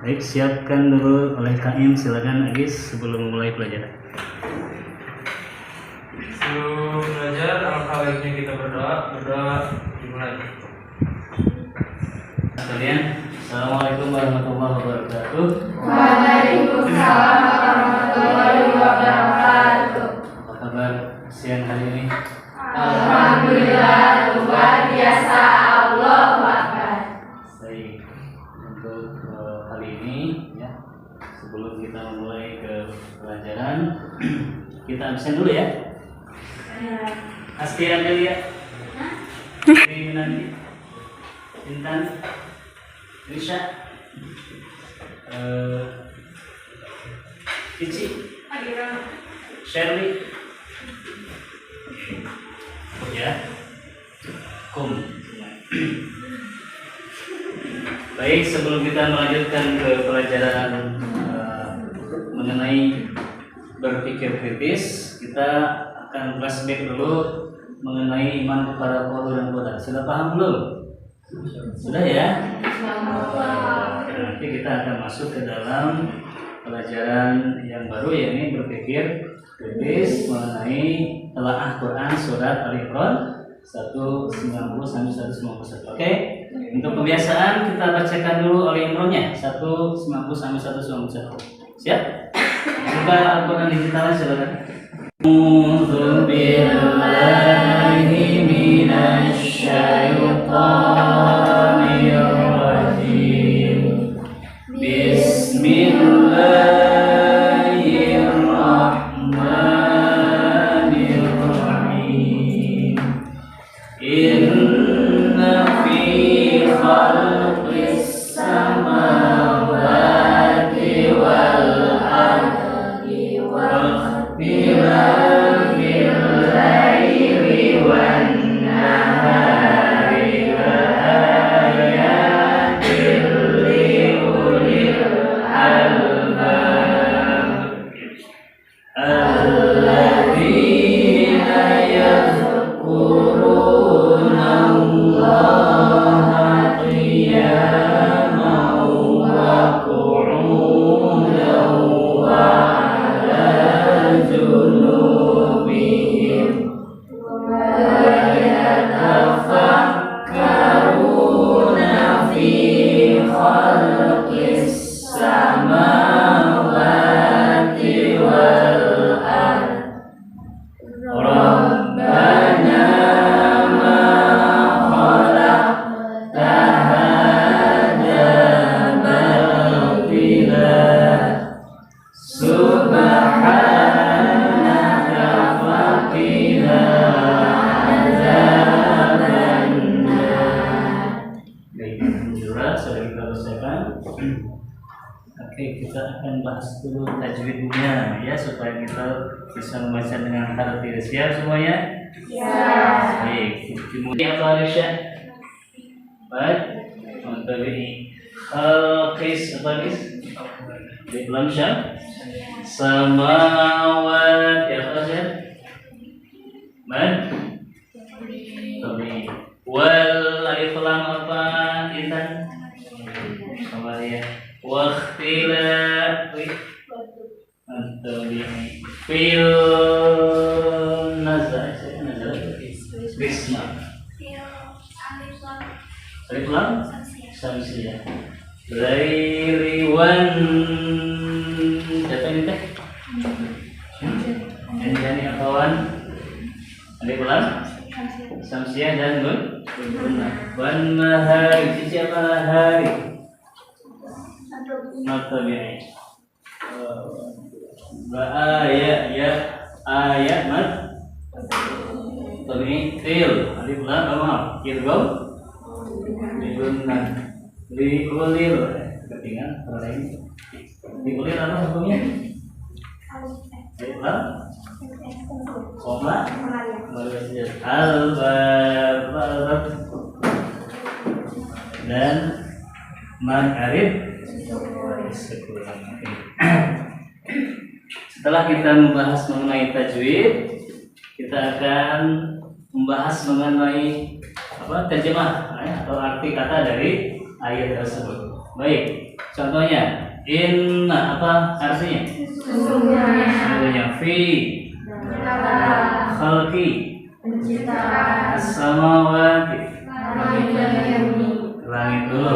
Baik, siapkan dulu oleh KM, silakan Agis sebelum mulai pelajaran. Sebelum belajar, alangkah baiknya kita berdoa dimulai. Sekalian, Assalamualaikum warahmatullahi wabarakatuh. Waalaikumsalam warahmatullahi wabarakatuh. Apa kabar siang hari ini? Alhamdulillah, luar biasa, Allahu Akbar. Baik, untuk kali ini ya, sebelum kita memulai ke pelajaran, kita absen dulu ya. Astian Delia, Nanti, Intan, Risha, Cici, Shirley, ya, Kum. Baik, sebelum kita melanjutkan ke pelajaran mengenai berpikir kritis, kita akan flashback dulu mengenai iman kepada Allah dan Tuhan. Sudah paham belum? Sudah ya? Nanti kita akan masuk ke dalam pelajaran yang baru, yakni berpikir kritis mengenai telaah Quran surat Al-Imran 190 sampai 191. Oke? Untuk kebiasaan kita bacakan dulu Al-Imrannya 190 sampai 191. Siap? Buka Al-Quran digitalnya silakan. A'udzu billahi minasy syaithanir rajim. Bismillahirrahmanirrahim. Inna fi khalqis samawati wal ardi wa ikhtilafil laili wan nahari la ayatin liulil albab alladzina yadhkuruna Allaha qiyaman wa qu'udan wa ala junubihim wa yatafakkaruna fi khalqis samawati wal ardh Rabbana ma khalaqta hadza batila subhanaka faqina azabannar. Baik, alhamdulillah sudah kita selesaikan. Oke, kita akan bahas dulu tajwidnya ya, supaya kita bisa membaca dengan tartil. Siap semuanya? Ya. Baik, dimulai apa Aisyah? Baik, untuk ini khalqis apa guys? Di dalam syam samawat ya apa sih? Baik, tapi wal alif lam apa Intan? Sama dia. Wakhtilaf atau ini fil nazar bisma alif lam samsiyah laili wan siapa ini teh? Ini kawan alif lam samsiyah dan wan nahari siapa hari Matabi'in. Ayat mat til alif lam apa kirgom ligunna liulir ketinggalan lain liulir apa hukumnya alif lam koma al-bab dan ma'arif. Setelah kita membahas mengenai tajwid, kita akan membahas mengenai terjemah atau arti kata dari ayat tersebut. Baik, contohnya inna apa artinya? Sesungguhnya fi khalqi as-samawati langit dulu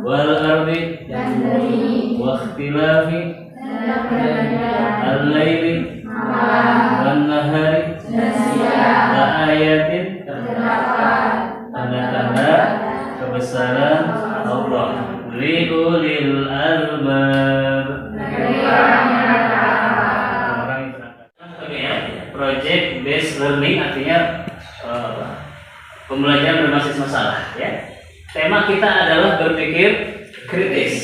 wal ardi wa ikhtilafi al-laili wan nahari la ayatin tanda-tanda kebesaran Allah liulil albab. Project based learning artinya pembelajaran berbasis masalah ya. Tema kita adalah berpikir kritis.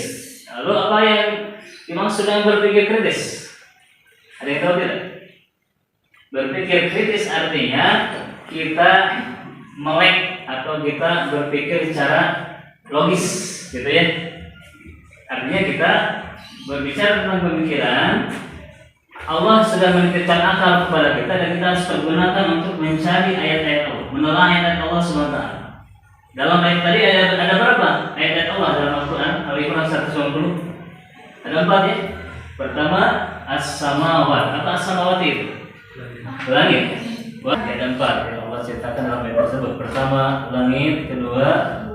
Lalu apa yang dimaksud dengan berpikir kritis? Ada yang tahu tidak? Berpikir kritis artinya kita melek atau kita berpikir secara logis, gitu ya. Artinya kita berbicara tentang pemikiran. Allah sudah menitipkan akal kepada kita dan kita harus pergunakan untuk mencari ayat-ayat Allah, menelaah ayat Allah SWT. Dalam ayat tadi ada berapa ayat Allah dalam Al-Quran? Al-Quran 190. Ada 4 ya. Pertama as-samawat. Apa as-samawat itu? Langit. Ada 4 yang Allah ceritakan dalam ayat tersebut. Pertama langit, kedua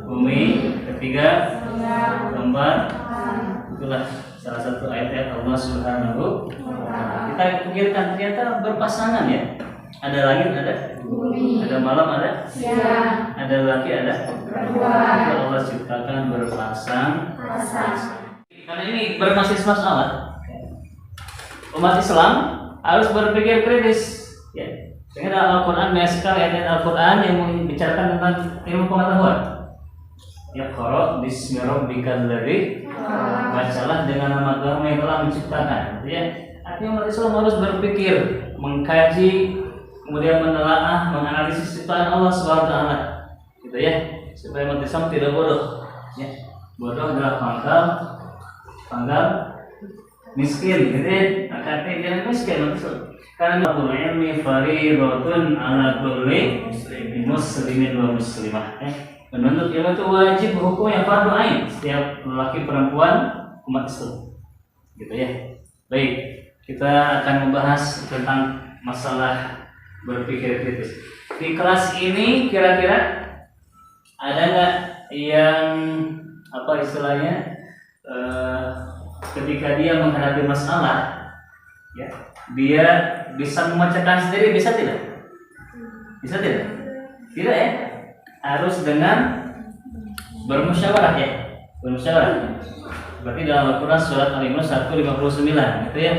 bumi, ketiga, keempat. Itulah salah satu ayat Allah Subhanahu wa Ta'ala. Kita pikirkan ternyata berpasangan ya. Ada langit, ada bumi, ada malam, ada siang, ada laki, ada perempuan. Allah ciptakan berpasang. Karena ini berbasis masalah. Umat Islam harus berpikir kritis. Ya. Sehingga dalam Al-Quran banyak sekali ayat Al-Quran yang membicarakan tentang ilmu pengetahuan. Ya qara bismi rabbikal ladzi, bacalah dengan nama Tuhan yang telah menciptakan. Ya. Artinya umat Islam harus berpikir, mengkaji, kemudian menelaah, menganalisis ciptaan Allah SWT, gitu ya, supaya umat Islam tidak bodoh. Ya. Bodoh adalah pangkal miskin, gitu ya. Artinya jangan miskin maksud. Karena ilmi fariidhatun ala kulli muslimin wa muslimah. Menuntut ilmu itu wajib hukumnya fardu ain setiap lelaki perempuan umat Islam. Gitu ya. Baik, kita akan membahas tentang masalah berpikir kritis. Di kelas ini kira-kira ada nggak yang apa istilahnya ketika dia menghadapi masalah, ya, dia bisa memecahkan sendiri, bisa tidak? Bisa tidak? Tidak ya? Harus dengan bermusyawarah ya. Bermusyawarah. Berarti dalam Al-Quran surat Al-Imran 159 gitu ya.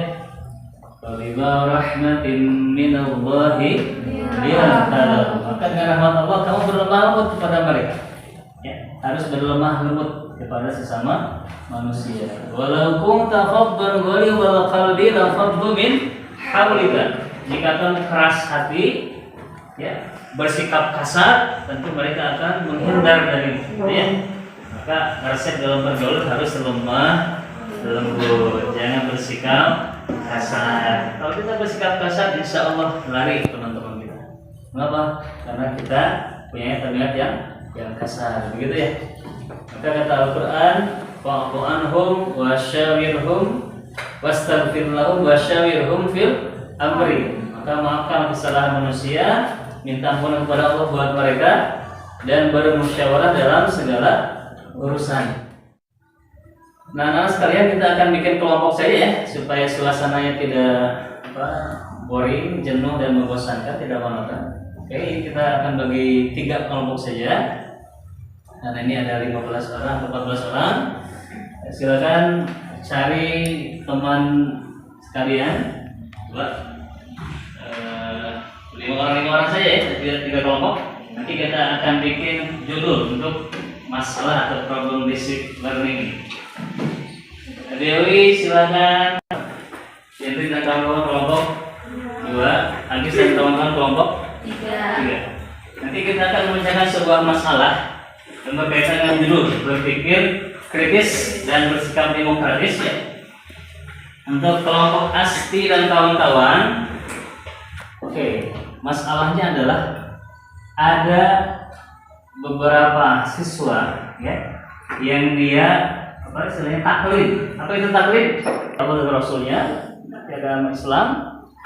Bima rahmatin minallahi liyantalakum. Maka dengan rahmat Allah kamu berlemah lembut kepada mereka. Ya, harus berlemah lembut kepada sesama manusia. Walau kunta faddan ghalidhal qalbi la faddu min hawlika. Jika kamu keras hati, ya, bersikap kasar, tentu mereka akan menghindar dari ya. Maka resep dalam bergaul harus lemah lembut, jangan bersikap kasar. Kalau kita bersikap kasar, insya Allah lari teman-teman kita. Mengapa? Karena kita punya tabiat yang kasar, begitu ya. Maka kata Al-Quran, fa'fu anhum wasyawirhum wastaghfir lahum wasyawirhum fil amri. Maka maafkan kesalahan manusia, minta ampun kepada Allah buat mereka, dan bermusyawarah dalam segala urusan. Nah, anak sekalian, kita akan bikin kelompok saja ya, supaya suasananya tidak boring, jenuh dan membosankan, tidak monoton. Oke, kita akan bagi 3 kelompok saja. Karena ini ada 15 orang atau 14 orang. Silakan cari teman sekalian. Coba 5 orang saja ya, 3 kelompok. Nanti kita akan bikin judul untuk masalah atau problem basic learning. Dewi silakan. Yentri dan kawan-kawan kelompok 2, Agis dan kawan-kawan kelompok 3. Nanti kita akan memecahkan sebuah masalah yang berkaitan dengan judul berpikir kritis dan bersikap demokratis ya. Untuk kelompok Asti dan kawan-kawan, oke, masalahnya adalah ada beberapa siswa ya yang dia apa istilahnya taklid. Apa itu taklid? Kalau Rasulnya di agama Islam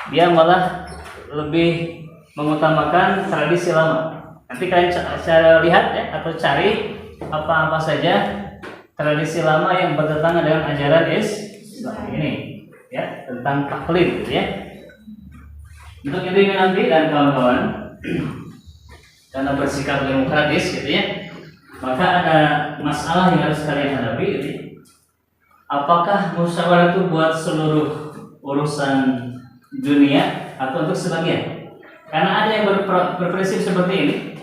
dia malah lebih mengutamakan tradisi lama. Nanti kalian cara lihat ya atau cari apa-apa saja tradisi lama yang bertentangan dengan ajaran Islam ini ya, tentang taklid gitu ya. Untuk itu nanti dan kawan-kawan karena bersikap demokratis gitu ya, maka ada masalah yang harus kalian hadapi gitu ya. Apakah musyawarah itu buat seluruh urusan dunia atau untuk sebagian? Karena ada yang berprinsip seperti ini.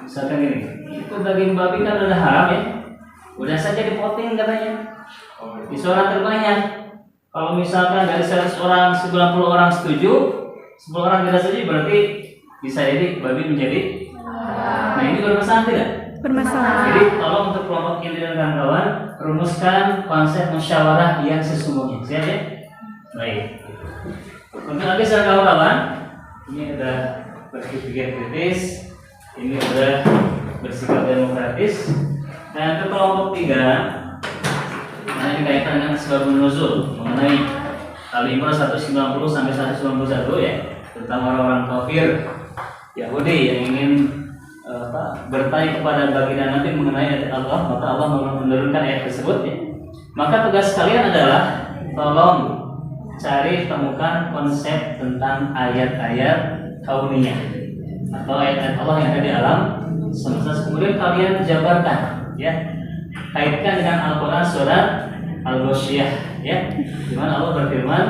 Misalkan ini, itu daging babi kan udah haram ya, udah saja dipotong katanya, di suara terbanyak. Kalau misalkan dari 100 orang 90 orang setuju, 10 orang tidak setuju, berarti bisa jadi babi menjadi. Nah ini bermasalah tidak? Bermasalah. Jadi tolong untuk kelompok ini dan kawan-kawan rumuskan konsep musyawarah yang sesungguhnya. Siap ya? Baik. Untuk lagi kawan-kawan, ini ada berpikir kritis, ini udah bersikap demokratis. Dan untuk kelompok 3, ini kaitan dengan sebab nuzul mengenai Al-Imran 190 sampai 191 ya, tentang orang-orang kafir Yahudi yang ingin bertanya kepada baginda Nabi mengenai ayat Allah, maka Allah menurunkan ayat tersebut ya. Maka tugas kalian adalah tolong cari temukan konsep tentang ayat-ayat kauniyah atau ayat-ayat Allah yang ada di alam semesta. Kemudian kalian jabarkan ya, kaitkan dengan Al-Quran surat Al-Ghasyiyah ya, di mana Allah berfirman,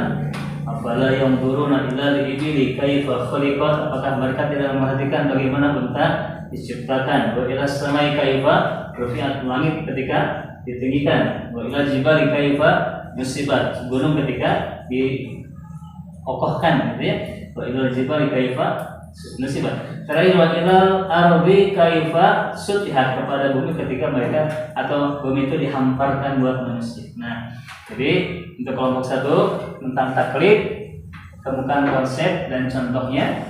"Afala yanzuruna illa al-ibili kaifa khuliqat?" Apakah mereka tidak memperhatikan bagaimana unta diciptakan? Wa ila samai kaifa rufi'at, langit ketika ditinggikan. Wa ila jibali kaifa nusibat, gunung ketika dikokohkan gitu ya. Wa ila jibali kaifa nusibat. Terakhir wa ila ardi kaifa sutihat, kepada bumi ketika mereka atau bumi itu dihamparkan buat manusia. Nah, jadi untuk kelompok 1 tentang taklid, temukan konsep dan contohnya.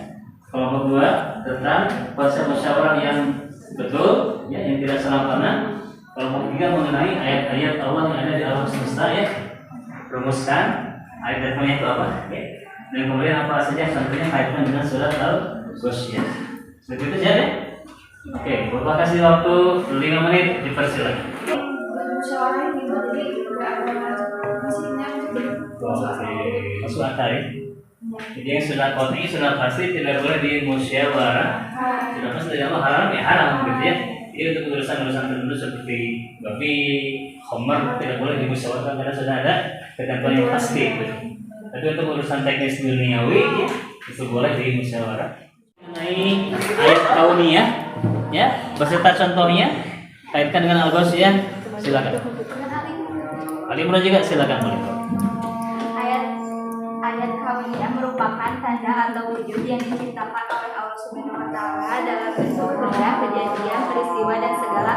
Kelompok 2 tentang konsep musyawarah yang betul ya, yang tidak salah pernah. Kelompok 3 mengenai ayat-ayat Allah yang ada di alam semesta ya, rumuskan ayat-ayatnya itu apa ya. Dan kemudian apa saja contohnya kaitan dengan surat Al-Ghasyiyah. Seperti itu saja. Oke, Bapak kasih waktu 5 menit, dipersilakan. Musyawarah ini jadi nggak ada mesinnya Masuk akal ya. Jadi yang sudah qat'i sudah pasti tidak boleh dimusyawarah. Sudah pasti dari Allah haram ya haram gitu ya. Jadi untuk urusan-urusan tertentu seperti babi, khamr tidak boleh dimusyawarahkan karena sudah ada ketentuan yang pasti gitu. Tapi untuk urusan teknis duniawi ya, itu boleh dimusyawarah. Mengenai ayat kauniyah ya, beserta contohnya kaitkan dengan Al-Ghasyiyah, silakan. Al-Imran juga silakan boleh. Ayat kauniyah merupakan tanda atau wujud yang diciptakan oleh Allah Subhanahu wa taala dalam bentuk benda, kejadian, peristiwa dan segala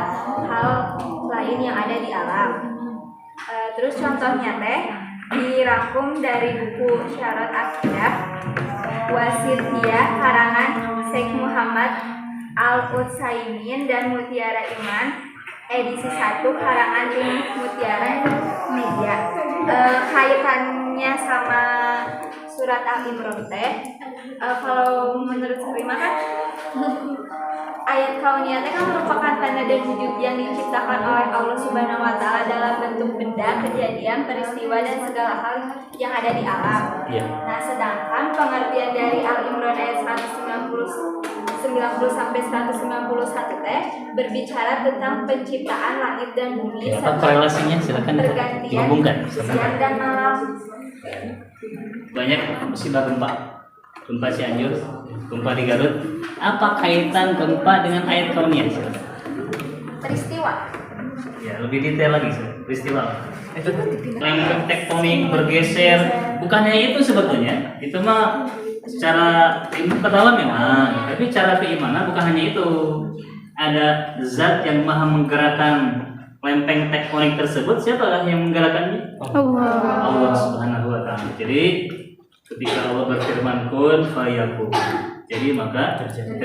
hal lain yang ada di alam. Terus contohnya teh dirangkum dari buku Syarat Akidah Wasithiyah karangan Syekh Muhammad Al-Utsaimin dan Mutiara Iman edisi 1 karangan Mutiara Media. Kaitannya sama surat Al-Imran teh, kalau menurut Sarima kan ayat kauniyah teh kan merupakan tanda dan wujud yang diciptakan oleh Allah Subhanahu wa taala dalam bentuk benda, kejadian, peristiwa dan segala hal yang ada di alam. Nah, sedangkan pengertian dari Al-Imran ayat 190 sampai 191 teh berbicara tentang penciptaan langit dan bumi Ya, apa korelasinya? Silakan dihubungkan. siang dan malam. Banyak musibah gempa Cianjur, gempa di Garut. Apa kaitan gempa dengan ayat kauniyah? Peristiwa. Ya, lebih detail lagi peristiwa. Itu lempeng tektonik bergeser, bukannya itu sebetulnya. Itu mah secara ilmu pengetahuan memang, tapi cara keimanan bukan hanya itu. Ada zat yang maha menggerakkan lempeng tektonik tersebut. Siapa yang menggerakkannya? Allah Subhanahu wa taala. Jadi ketika Allah berfirman kun fayakun, jadi maka terjadi.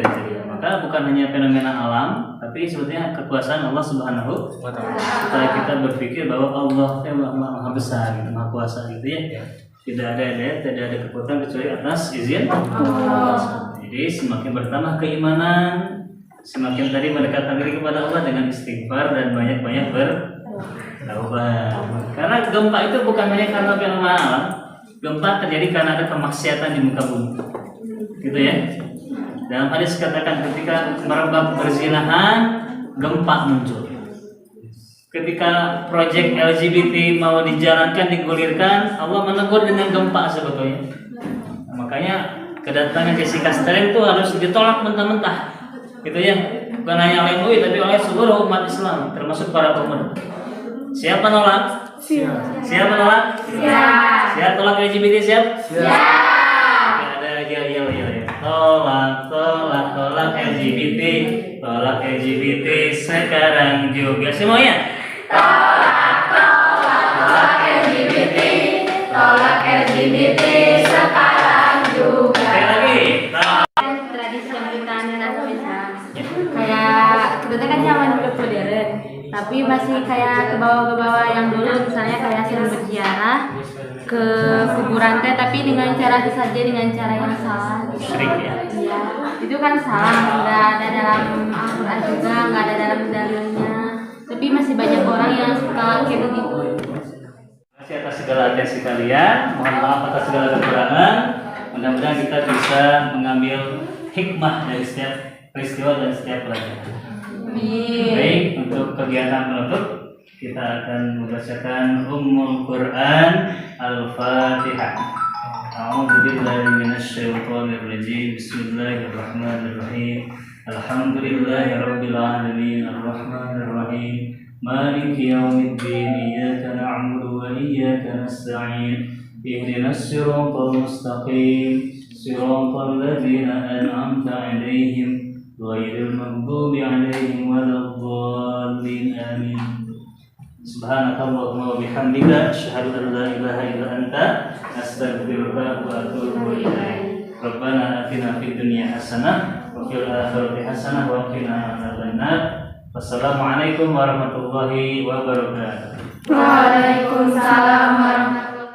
Maka bukan hanya fenomena alam, tapi sebetulnya kekuasaan Allah Subhanahu wa Ta'ala. Supaya kita berpikir bahwa Allah maha besar, gitu, maha kuasa gitu ya. Tidak ada kekuatan kecuali atas izin Allah. Jadi semakin bertambah keimanan, semakin tadi mendekatkan diri kepada Allah dengan istighfar dan banyak-banyak bertaubat. Karena gempa itu bukan hanya karena fenomena alam, gempa terjadi karena ada kemaksiatan di muka bumi, gitu ya. Dalam hadis katakan ketika merebak perzinahan, gempa muncul. Ketika proyek LGBT mau dijalankan, digulirkan, Allah menegur dengan gempa sebetulnya. Nah, makanya kedatangan Jessica Sterling itu harus ditolak mentah-mentah, gitu ya. Bukan hanya oleh MUI tapi oleh seluruh umat Islam, termasuk para pemuda. Siapa nolak? Siap menolak? Siap tolak LGBT? Siap? Ada ya. Tolak LGBT, tolak LGBT sekarang juga semuanya. Tolak LGBT, tolak LGBT sekarang juga. Sekali lagi. Tradisi yang kita misal kayak kita kan zaman udah modern, tapi masih kayak ke bawah yang dulu, misalnya kayak sering berziarah ke kuburan teh, tapi dengan cara saja dengan cara yang salah. Sering ya. Iya, itu kan salah, nggak ada dalam Al-Quran juga, nggak ada dalam dalilnya. Tapi masih banyak orang yang suka kayak begitu. Terima kasih atas segala atensi kalian. Mohon maaf atas segala kekurangan. Mudah-mudahan kita bisa mengambil hikmah dari setiap peristiwa dan setiap pelajaran. Baik, untuk kegiatan penutup kita akan membacakan Ummul Quran Al-Fatihah. A'udzu billahi minasyaitonir rajim. Bismillahirrahmanirrahim. Alhamdulillahirabbil alamin arrahmanir rahim maliki yaumiddin iyyaka na'budu wa iyyaka nasta'in ihdinas siratal mustaqim siratal ladzina an'amta 'alaihim ghairil maghdubi 'alaihim waladdallin amin. Subhanakallahumma wa bihamdika asyhadu an la ilaha illa anta astaghfiruka wa atubu ilaik. Rabbana atina fid dunya hasanah wa fil akhirati hasanah wa qina adzabannar. Wassalamualaikum warahmatullahi wabarakatuh. Waalaikumsalam warahmatullahi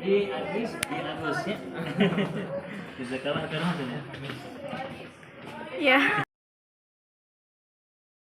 Di Agus ya. Bisa kalah kan? Ya.